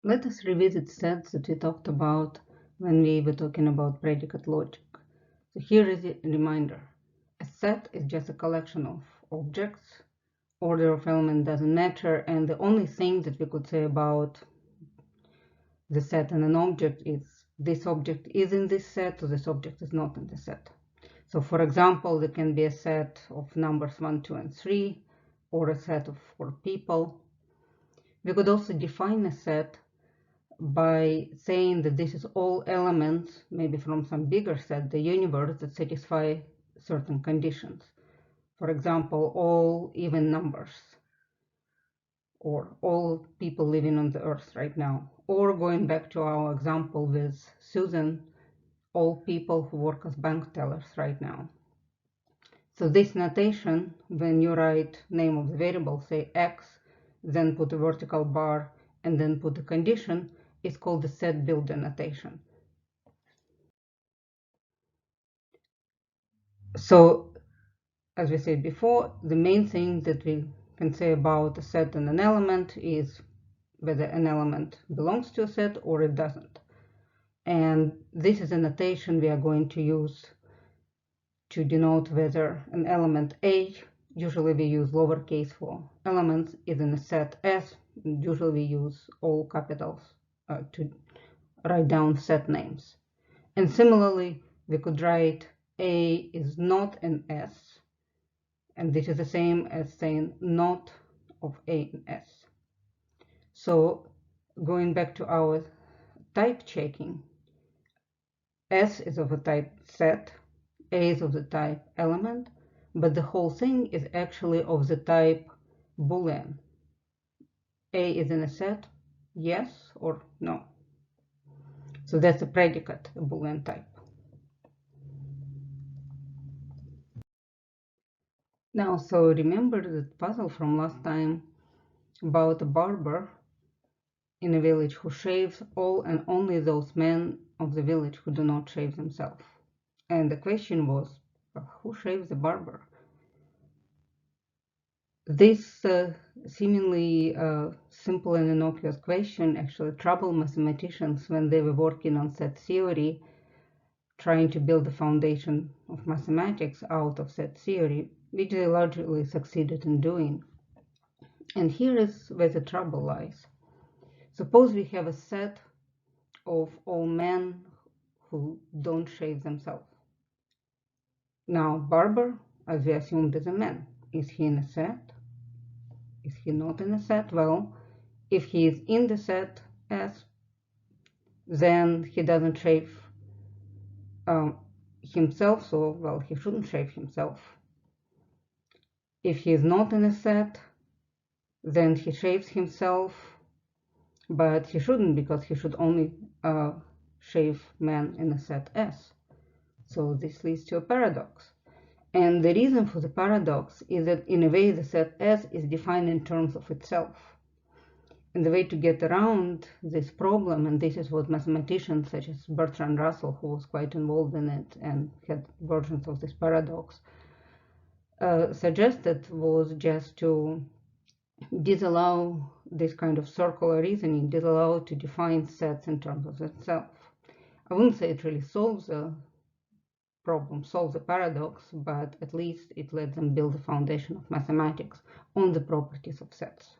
Let us revisit sets that we talked about when we were talking about predicate logic. So here is a reminder. A set is just a collection of objects. Order of element doesn't matter, and the only thing that we could say about the set and an object is this object is in this set or this object is not in the set. So for example, there can be a set of numbers 1, 2, and 3, or a set of 4 people. We could also define a set by saying that this is all elements, maybe from some bigger set, the universe, that satisfy certain conditions. For example, all even numbers, or all people living on the earth right now. Or going back to our example with Susan, all people who work as bank tellers right now. So this notation, when you write name of the variable, say x, then put a vertical bar, and then put a condition, is called the set builder notation. So, as we said before, the main thing that we can say about a set and an element is whether an element belongs to a set or it doesn't. And this is a notation we are going to use to denote whether an element A, usually we use lowercase for elements, is in a set S. Usually we use all capitals to write down set names. And similarly, we could write A is not an S, and this is the same as saying not of A in S. So going back to our type checking, S is of a type set, A is of the type element, but the whole thing is actually of the type Boolean. A is in a set, yes or no. So that's a predicate, a Boolean type. Now, so remember the puzzle from last time about a barber in a village who shaves all and only those men of the village who do not shave themselves. And the question was, who shaves the barber? This seemingly simple and innocuous question actually troubled mathematicians when they were working on set theory, trying to build the foundation of mathematics out of set theory, which they largely succeeded in doing. And here is where the trouble lies. Suppose we have a set of all men who don't shave themselves. Now, barber, as we assumed, is a man. Is he in a set? Is he not in a set? Well, if he is in the set S, then he doesn't shave himself, so, well, he shouldn't shave himself. If he is not in a set, then he shaves himself, but he shouldn't, because he should only shave men in a set S. So this leads to a paradox. And the reason for the paradox is that in a way the set S is defined in terms of itself. And the way to get around this problem, and this is what mathematicians such as Bertrand Russell, who was quite involved in it and had versions of this paradox, suggested, was just to disallow this kind of circular reasoning, disallow to define sets in terms of itself. I wouldn't say it really solves the problem, solves the paradox, but at least it lets them build the foundation of mathematics on the properties of sets.